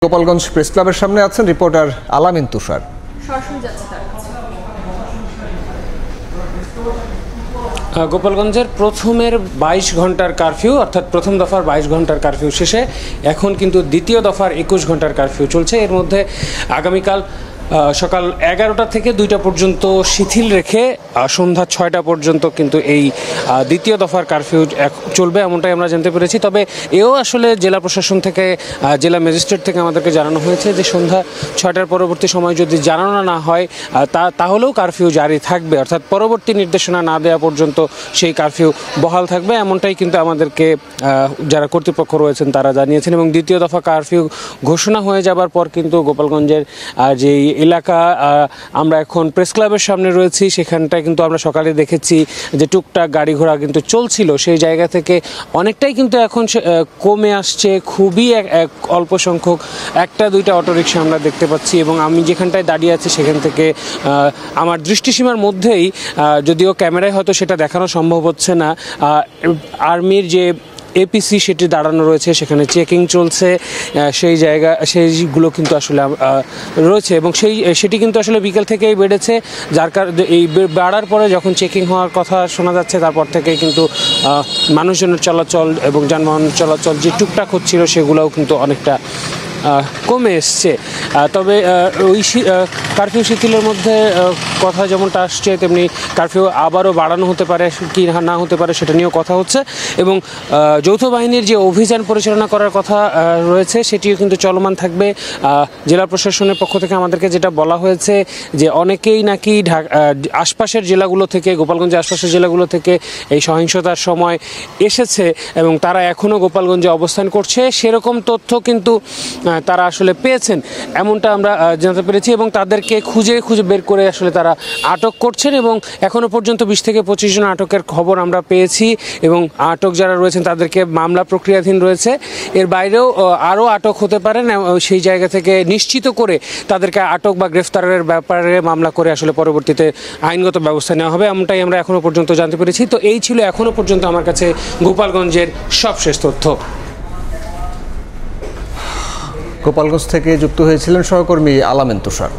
Gopalganj press ক্লাবের সামনে আছেন রিপোর্টার আলামিন তুষার। গোপালগঞ্জের প্রথমের 22 ঘন্টার কারফিউ অর্থাৎ প্রথম দফার 22 ঘন্টার কারফিউ শেষে এখন কিন্তু দ্বিতীয় দফার 21 ঘন্টার কারফিউ চলছে। এর মধ্যে আগামীকাল সকাল 11টা থেকে 2টা পর্যন্ত শিথিল রেখে সন্ধ্যা 6টা পর্যন্ত কিন্তু এই দ্বিতীয় দফার কারফিউ চলবে, এমনটাই আমরা জানতে পেরেছি। তবে এও আসলে জেলা প্রশাসন থেকে, জেলা ম্যাজিস্ট্রেট থেকে আমাদেরকে জানানো হয়েছে যে সন্ধ্যা 6টার পরবর্তী সময় যদি জানানো না হয় তাহলেও কারফিউ জারি থাকবে, অর্থাৎ পরবর্তী নির্দেশনা না দেওয়া পর্যন্ত সেই কারফিউ বহাল থাকবে, এমনটাই কিন্তু আমাদেরকে যারা কর্তৃপক্ষ রয়েছেন তারা জানিয়েছেন। এবং দ্বিতীয় দফা কারফিউ ঘোষণা হয়ে যাবার পর কিন্তু গোপালগঞ্জের যেই এলাকা, আমরা এখন প্রেস ক্লাবের সামনে রয়েছি, সেখানটায় কিন্তু আমরা সকালে দেখেছি যে টুকটাক গাড়ি ঘোড়া কিন্তু চলছিল, সেই জায়গা থেকে অনেকটাই কিন্তু এখন কমে আসছে। খুবই অল্প সংখ্যক 1-2টা অটোরিকশা আমরা দেখতে পাচ্ছি। এবং আমি যেখানটায় দাঁড়িয়ে আছি সেখান থেকে আমার দৃষ্টিসীমার মধ্যেই, যদিও ক্যামেরায় হয়তো সেটা দেখানো সম্ভব হচ্ছে না, আর্মির যে এপিসি সেটি দাঁড়ানো রয়েছে, সেখানে চেকিং চলছে, সেইগুলো কিন্তু আসলে রয়েছে। এবং সেটি কিন্তু আসলে বিকেল থেকেই বেড়েছে, যার কারণে এই বাড়ার পরে যখন চেকিং হওয়ার কথা শোনা যাচ্ছে তারপর থেকেই কিন্তু মানুষজনের চলাচল এবং যানবাহন চলাচল যে টুকটাক হচ্ছিল সেগুলোও কিন্তু অনেকটা কমে এসছে। তবে ওই কারফিউ শিথিলের মধ্যে কথা যেমনটা আসছে, তেমনি কারফিউ আবারও বাড়ানো হতে পারে কি না হতে পারে সেটা নিয়েও কথা হচ্ছে। এবং যৌথ বাহিনীর যে অভিযান পরিচালনা করার কথা রয়েছে সেটিও কিন্তু চলমান থাকবে। জেলা প্রশাসনের পক্ষ থেকে আমাদেরকে যেটা বলা হয়েছে যে অনেকেই নাকি আশপাশের জেলাগুলো থেকে, গোপালগঞ্জের আশপাশের জেলাগুলো থেকে এই সহিংসতার সময় এসেছে এবং তারা এখনও গোপালগঞ্জে অবস্থান করছে, সেরকম তথ্য কিন্তু তারা আসলে পেয়েছেন, এমনটা আমরা জানতে পেরেছি। এবং তাদেরকে খুঁজে বের করে আসলে তারা আটক করছেন। এবং এখনও পর্যন্ত 20 থেকে 25 জন আটকের খবর আমরা পেয়েছি। এবং আটক যারা রয়েছেন তাদেরকে মামলা প্রক্রিয়াধীন রয়েছে, এর বাইরেও আরও আটক হতে পারেন। সেই জায়গা থেকে নিশ্চিত করে তাদেরকে আটক বা গ্রেফতারের ব্যাপারে মামলা করে আসলে পরবর্তীতে আইনগত ব্যবস্থা নেওয়া হবে, এমনটাই আমরা এখনও পর্যন্ত জানতে পেরেছি। তো এই ছিল এখনও পর্যন্ত আমার কাছে গোপালগঞ্জের সবশেষ তথ্য। গোপালগঞ্জ থেকে যুক্ত হয়েছিলেন সহকর্মী আলামিন তুষার।